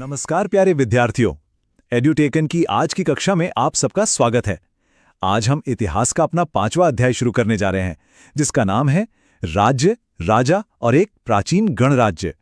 नमस्कार प्यारे विद्यार्थियों। एड्यूटेकन की आज की कक्षा में आप सबका स्वागत है। आज हम इतिहास का अपना 5वां अध्याय शुरू करने जा रहे हैं, जिसका नाम है राज्य, राजा और एक प्राचीन गणराज्य।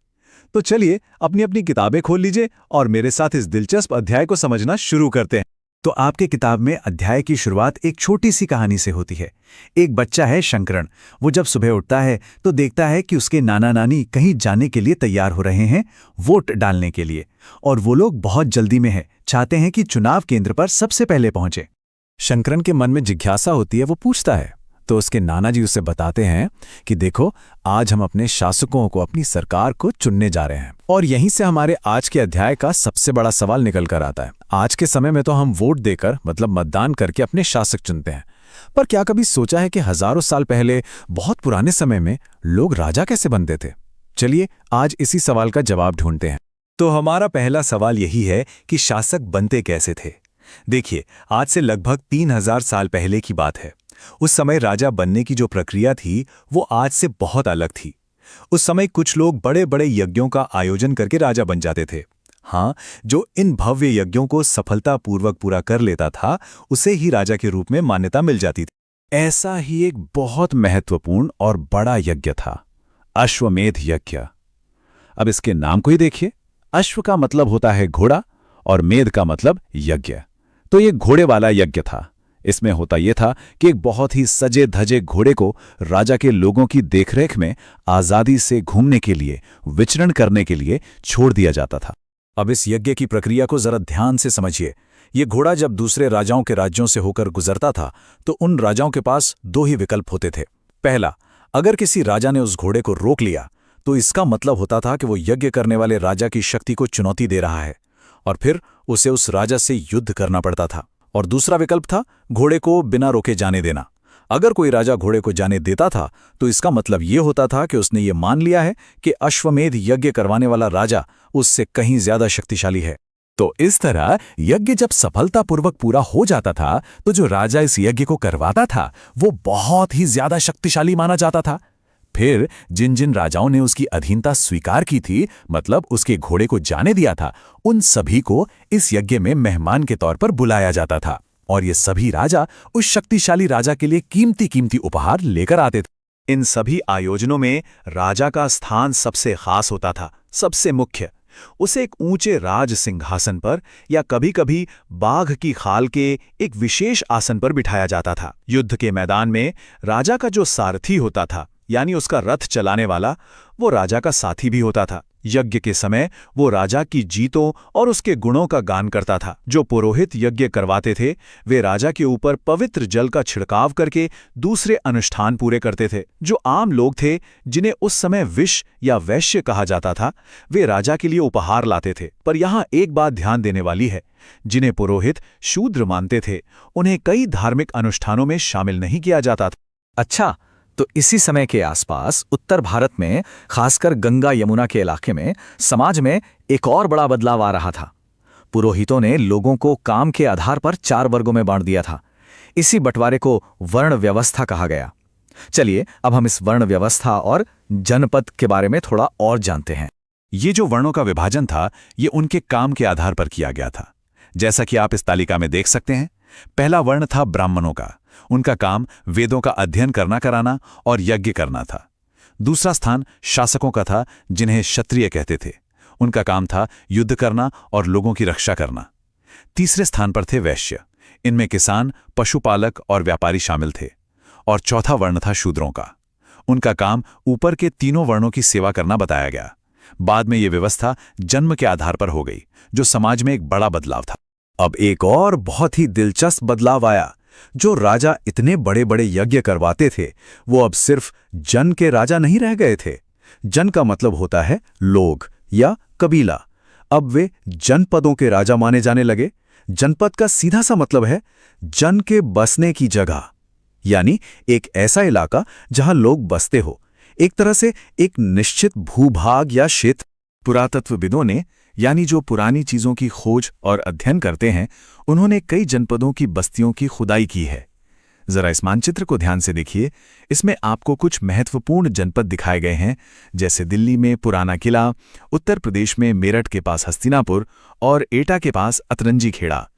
तो चलिए अपनी अपनी किताबें खोल लीजिए और मेरे साथ इस दिलचस्प अध्याय को समझना शुरू करते हैं। तो आपके किताब में अध्याय की शुरुआत एक छोटी सी कहानी से होती है। एक बच्चा है शंकरण। वो जब सुबह उठता है तो देखता है कि उसके नाना नानी कहीं जाने के लिए तैयार हो रहे हैं, वोट डालने के लिए, और वो लोग बहुत जल्दी में हैं, चाहते हैं कि चुनाव केंद्र पर सबसे पहले पहुंचे। शंकरण के मन में जिज्ञासा होती है। वो पूछता है तो उसके नाना जी उसे बताते हैं कि देखो, आज हम अपने शासकों को, अपनी सरकार को चुनने जा रहे हैं। और यहीं से हमारे आज के अध्याय का सबसे बड़ा सवाल निकल कर आता है। आज के समय में तो हम वोट देकर, मतलब मतदान करके, अपने शासक चुनते हैं, पर क्या कभी सोचा है कि हजारों साल पहले, बहुत पुराने समय में, लोग राजा कैसे बनते थे? चलिए आज इसी सवाल का जवाब ढूंढते हैं। तो हमारा पहला सवाल यही है कि शासक बनते कैसे थे। देखिए, आज से लगभग 3000 साल पहले की बात है। उस समय राजा बनने की जो प्रक्रिया थी वो आज से बहुत अलग थी। उस समय कुछ लोग बड़े बड़े यज्ञों का आयोजन करके राजा बन जाते थे। हाँ, जो इन भव्य यज्ञों को सफलतापूर्वक पूरा कर लेता था, उसे ही राजा के रूप में मान्यता मिल जाती थी। ऐसा ही एक बहुत महत्वपूर्ण और बड़ा यज्ञ था, अश्वमेध यज्ञ। अब इसके नाम को ही देखिए। अश्व का मतलब होता है घोड़ा और मेध का मतलब यज्ञ। तो ये घोड़े वाला यज्ञ था। इसमें होता यह था कि एक बहुत ही सजे धजे घोड़े को राजा के लोगों की देखरेख में आजादी से घूमने के लिए, विचरण करने के लिए छोड़ दिया जाता था। अब इस यज्ञ की प्रक्रिया को जरा ध्यान से समझिए। ये घोड़ा जब दूसरे राजाओं के राज्यों से होकर गुजरता था तो उन राजाओं के पास दो ही विकल्प होते थे। पहला, अगर किसी राजा ने उस घोड़े को रोक लिया तो इसका मतलब होता था कि वो यज्ञ करने वाले राजा की शक्ति को चुनौती दे रहा है, और फिर उसे उस राजा से युद्ध करना पड़ता था। और दूसरा विकल्प था घोड़े को बिना रोके जाने देना। अगर कोई राजा घोड़े को जाने देता था तो इसका मतलब ये होता था कि उसने ये मान लिया है कि अश्वमेध यज्ञ करवाने वाला राजा उससे कहीं ज्यादा शक्तिशाली है। तो इस तरह यज्ञ जब सफलतापूर्वक पूरा हो जाता था तो जो राजा इस यज्ञ को करवाता था वो बहुत ही ज्यादा शक्तिशाली माना जाता था। फिर जिन जिन राजाओं ने उसकी अधीनता स्वीकार की थी, मतलब उसके घोड़े को जाने दिया था, उन सभी को इस यज्ञ में मेहमान के तौर पर बुलाया जाता था। और ये सभी राजा उस शक्तिशाली राजा के लिए कीमती कीमती उपहार लेकर आते थे। इन सभी आयोजनों में राजा का स्थान सबसे खास होता था, सबसे मुख्य। उसे एक ऊंचे राज सिंहासन पर या कभी-कभी बाघ की खाल के एक विशेष आसन पर बिठाया जाता था। युद्ध के मैदान में राजा का जो सारथी होता था, यानी उसका रथ चलाने वाला, वो राजा का साथी भी होता था। यज्ञ के समय वो राजा की जीतों और उसके गुणों का गान करता था। जो पुरोहित यज्ञ करवाते थे वे राजा के ऊपर पवित्र जल का छिड़काव करके दूसरे अनुष्ठान पूरे करते थे। जो आम लोग थे, जिन्हें उस समय विष या वैश्य कहा जाता था, वे राजा के लिए उपहार लाते थे। पर यहाँ एक बात ध्यान देने वाली है, जिन्हें पुरोहित शूद्र मानते थे, उन्हें कई धार्मिक अनुष्ठानों में शामिल नहीं किया जाता था। अच्छा, तो इसी समय के आसपास उत्तर भारत में, खासकर गंगा यमुना के इलाके में, समाज में एक और बड़ा बदलाव आ रहा था। पुरोहितों ने लोगों को काम के आधार पर 4 वर्गों में बांट दिया था। इसी बंटवारे को वर्ण व्यवस्था कहा गया। चलिए अब हम इस वर्ण व्यवस्था और जनपद के बारे में थोड़ा और जानते हैं। ये जो वर्णों का विभाजन था, ये उनके काम के आधार पर किया गया था। जैसा कि आप इस तालिका में देख सकते हैं, पहला वर्ण था ब्राह्मणों का। उनका काम वेदों का अध्ययन करना कराना और यज्ञ करना था। दूसरा स्थान शासकों का था, जिन्हें क्षत्रिय कहते थे। उनका काम था युद्ध करना और लोगों की रक्षा करना। तीसरे स्थान पर थे वैश्य। इनमें किसान, पशुपालक और व्यापारी शामिल थे। और चौथा वर्ण था शूद्रों का। उनका काम ऊपर के तीनों वर्णों की सेवा करना बताया गया। बाद में यह व्यवस्था जन्म के आधार पर हो गई, जो समाज में एक बड़ा बदलाव था। अब एक और बहुत ही दिलचस्प बदलाव आया। जो राजा इतने बड़े बड़े यज्ञ करवाते थे, वो अब सिर्फ जन के राजा नहीं रह गए थे। जन का मतलब होता है लोग या कबीला। अब वे जनपदों के राजा माने जाने लगे। जनपद का सीधा सा मतलब है जन के बसने की जगह, यानी एक ऐसा इलाका जहां लोग बसते हो, एक तरह से एक निश्चित भूभाग या क्षेत्र। पुरातत्वविदों ने, यानी जो पुरानी चीजों की खोज और अध्ययन करते हैं, उन्होंने कई जनपदों की बस्तियों की खुदाई की है। जरा इस मानचित्र को ध्यान से देखिए। इसमें आपको कुछ महत्वपूर्ण जनपद दिखाए गए हैं, जैसे दिल्ली में पुराना किला, उत्तर प्रदेश में मेरठ के पास हस्तिनापुर और एटा के पास अतरंजी खेड़ा।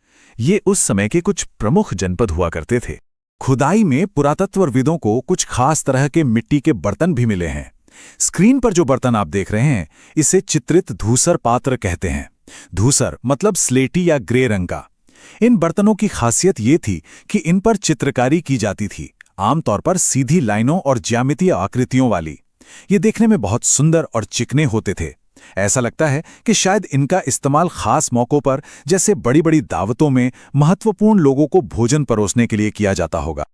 ये उस समय के कुछ प्रमुख जनपद हुआ करते थे। खुदाई में पुरातत्वविदों को कुछ खास तरह के मिट्टी के बर्तन भी मिले हैं। स्क्रीन पर जो बर्तन आप देख रहे हैं, इसे चित्रित धूसर पात्र कहते हैं। धूसर मतलब स्लेटी या ग्रे रंग का। इन बर्तनों की खासियत ये थी कि इन पर चित्रकारी की जाती थी, आमतौर पर सीधी लाइनों और ज्यामितीय आकृतियों वाली। ये देखने में बहुत सुंदर और चिकने होते थे। ऐसा लगता है कि शायद इनका इस्तेमाल खास मौकों पर, जैसे बड़ी बड़ी दावतों में महत्वपूर्ण लोगों को भोजन परोसने के लिए किया जाता होगा।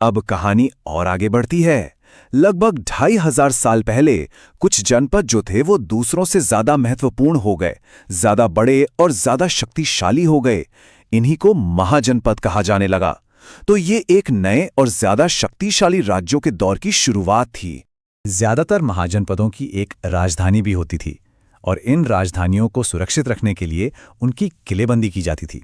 अब कहानी और आगे बढ़ती है। लगभग 2500 साल पहले कुछ जनपद जो थे वो दूसरों से ज्यादा महत्वपूर्ण हो गए, ज्यादा बड़े और ज्यादा शक्तिशाली हो गए। इन्हीं को महाजनपद कहा जाने लगा। तो ये एक नए और ज्यादा शक्तिशाली राज्यों के दौर की शुरुआत थी। ज्यादातर महाजनपदों की एक राजधानी भी होती थी और इन राजधानियों को सुरक्षित रखने के लिए उनकी किलेबंदी की जाती थी।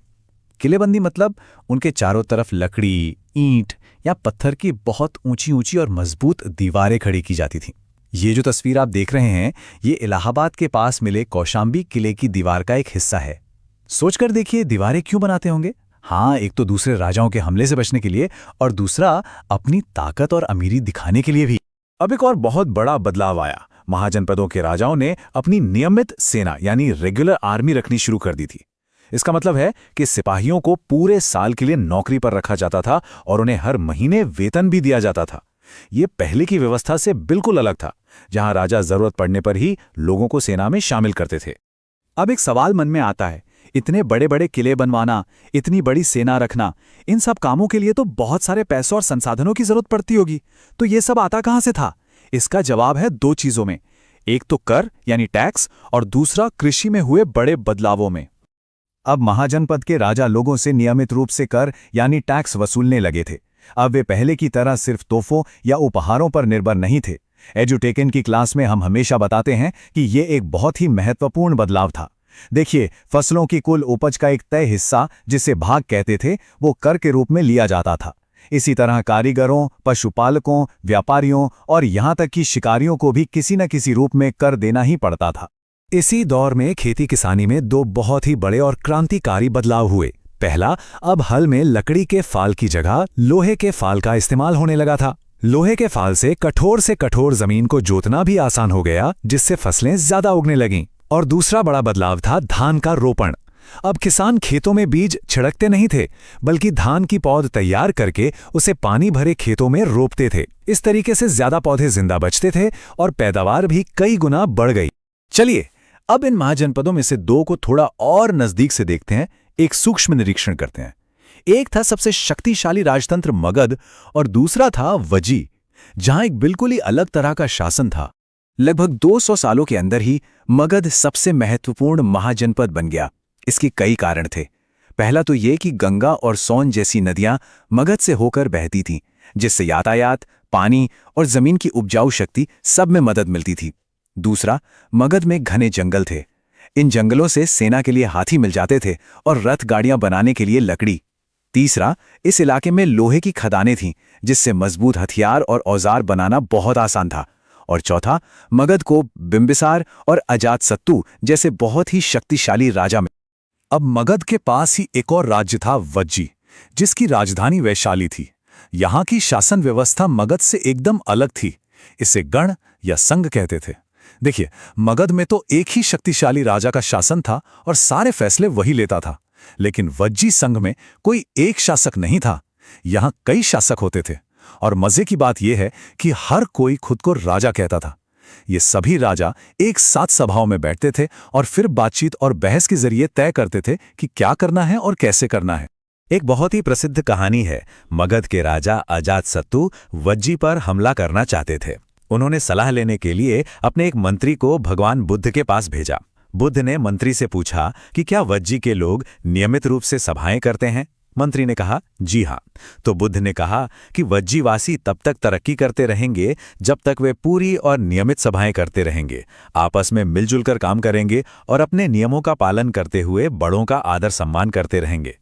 किलेबंदी मतलब उनके चारों तरफ लकड़ी, ईंट या पत्थर की बहुत ऊंची ऊंची और मजबूत दीवारें खड़ी की जाती थीं। ये जो तस्वीर आप देख रहे हैं, ये इलाहाबाद के पास मिले कौशाम्बी किले की दीवार का एक हिस्सा है। सोचकर देखिए, दीवारें क्यों बनाते होंगे? हाँ, एक तो दूसरे राजाओं के हमले से बचने के लिए और दूसरा अपनी ताकत और अमीरी दिखाने के लिए भी। अब एक और बहुत बड़ा बदलाव आया। महाजनपदों के राजाओं ने अपनी नियमित सेना यानी रेगुलर आर्मी रखनी शुरू कर दी थी। इसका मतलब है कि सिपाहियों को पूरे साल के लिए नौकरी पर रखा जाता था और उन्हें हर महीने वेतन भी दिया जाता था। ये पहले की व्यवस्था से बिल्कुल अलग था, जहां राजा जरूरत पड़ने पर ही लोगों को सेना में शामिल करते थे। अब एक सवाल मन में आता है, इतने बड़े बड़े किले बनवाना, इतनी बड़ी सेना रखना, इन सब कामों के लिए तो बहुत सारे पैसों और संसाधनों की जरूरत पड़ती होगी। तो ये सब आता कहां से था? इसका जवाब है दो चीजों में। एक तो कर यानी टैक्स और दूसरा कृषि में हुए बड़े बदलावों में। अब महाजनपद के राजा लोगों से नियमित रूप से कर यानी टैक्स वसूलने लगे थे। अब वे पहले की तरह सिर्फ तोहफों या उपहारों पर निर्भर नहीं थे। एजुटेकन की क्लास में हम हमेशा बताते हैं कि ये एक बहुत ही महत्वपूर्ण बदलाव था। देखिए, फसलों की कुल उपज का एक तय हिस्सा, जिसे भाग कहते थे, वो कर के रूप में लिया जाता था। इसी तरह कारीगरों, पशुपालकों, व्यापारियों और यहां तक कि शिकारियों को भी किसी न किसी रूप में कर देना ही पड़ता था। इसी दौर में खेती किसानी में दो बहुत ही बड़े और क्रांतिकारी बदलाव हुए। पहला, अब हल में लकड़ी के फाल की जगह लोहे के फाल का इस्तेमाल होने लगा था। लोहे के फाल से कठोर जमीन को जोतना भी आसान हो गया, जिससे फसलें ज्यादा उगने लगीं। और दूसरा बड़ा बदलाव था धान का रोपण। अब किसान खेतों में बीज छिड़कते नहीं थे, बल्कि धान की पौध तैयार करके उसे पानी भरे खेतों में रोपते थे। इस तरीके से ज्यादा पौधे जिंदा बचते थे और पैदावार भी कई गुना बढ़ गई। चलिए, अब इन महाजनपदों में से दो को थोड़ा और नजदीक से देखते हैं, एक सूक्ष्म निरीक्षण करते हैं। एक था सबसे शक्तिशाली राजतंत्र मगध और दूसरा था वज्जी, जहां एक बिल्कुल ही अलग तरह का शासन था। लगभग 200 सालों के अंदर ही मगध सबसे महत्वपूर्ण महाजनपद बन गया। इसके कई कारण थे। पहला तो ये कि गंगा और सोन जैसी नदियां मगध से होकर बहती थीं, जिससे यातायात, पानी और जमीन की उपजाऊ शक्ति सब में मदद मिलती थी। दूसरा, मगध में घने जंगल थे। इन जंगलों से सेना के लिए हाथी मिल जाते थे और रथ गाड़ियां बनाने के लिए लकड़ी। तीसरा, इस इलाके में लोहे की खदानें थीं, जिससे मजबूत हथियार और औजार बनाना बहुत आसान था। और चौथा, मगध को बिंबिसार और अजातशत्रु जैसे बहुत ही शक्तिशाली राजा मिले। अब मगध के पास ही एक और राज्य था वज्जी, जिसकी राजधानी वैशाली थी। यहाँ की शासन व्यवस्था मगध से एकदम अलग थी। इसे गण या संघ कहते थे। देखिए, मगध में तो एक ही शक्तिशाली राजा का शासन था और सारे फैसले वही लेता था। लेकिन वज्जी संघ में कोई एक शासक नहीं था, यहाँ कई शासक होते थे। और मजे की बात यह है कि हर कोई खुद को राजा कहता था। ये सभी राजा एक साथ सभाओं में बैठते थे और फिर बातचीत और बहस के जरिए तय करते थे कि क्या करना है और कैसे करना है। एक बहुत ही प्रसिद्ध कहानी है। मगध के राजा अजातशत्रु वज्जी पर हमला करना चाहते थे। उन्होंने सलाह लेने के लिए अपने एक मंत्री को भगवान बुद्ध के पास भेजा। बुद्ध ने मंत्री से पूछा कि क्या वज्जी के लोग नियमित रूप से सभाएं करते हैं? मंत्री ने कहा, जी हाँ। तो बुद्ध ने कहा कि वज्जीवासी तब तक तरक्की करते रहेंगे जब तक वे पूरी और नियमित सभाएं करते रहेंगे, आपस में मिलजुल कर काम करेंगे और अपने नियमों का पालन करते हुए बड़ों का आदर सम्मान करते रहेंगे।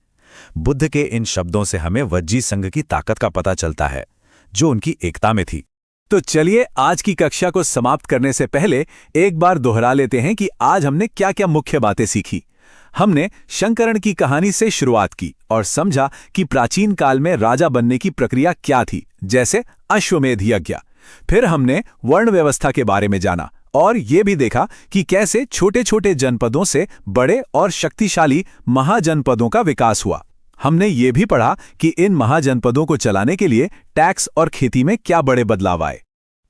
बुद्ध के इन शब्दों से हमें वज्जी संघ की ताकत का पता चलता है, जो उनकी एकता में थी। तो चलिए आज की कक्षा को समाप्त करने से पहले एक बार दोहरा लेते हैं कि आज हमने क्या क्या मुख्य बातें सीखी। हमने शंकरण की कहानी से शुरुआत की और समझा कि प्राचीन काल में राजा बनने की प्रक्रिया क्या थी, जैसे अश्वमेध यज्ञ। फिर हमने वर्ण व्यवस्था के बारे में जाना और ये भी देखा कि कैसे छोटे छोटे जनपदों से बड़े और शक्तिशाली महाजनपदों का विकास हुआ। हमने ये भी पढ़ा कि इन महाजनपदों को चलाने के लिए टैक्स और खेती में क्या बड़े बदलाव आए।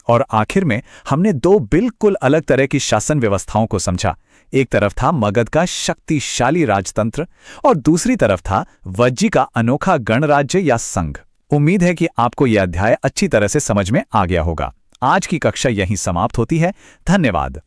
और आखिर में हमने दो बिल्कुल अलग तरह की शासन व्यवस्थाओं को समझा। एक तरफ था मगध का शक्तिशाली राजतंत्र और दूसरी तरफ था वज्जी का अनोखा गणराज्य या संघ। उम्मीद है कि आपको यह अध्याय अच्छी तरह से समझ में आ गया होगा। आज की कक्षा यहीं समाप्त होती है। धन्यवाद।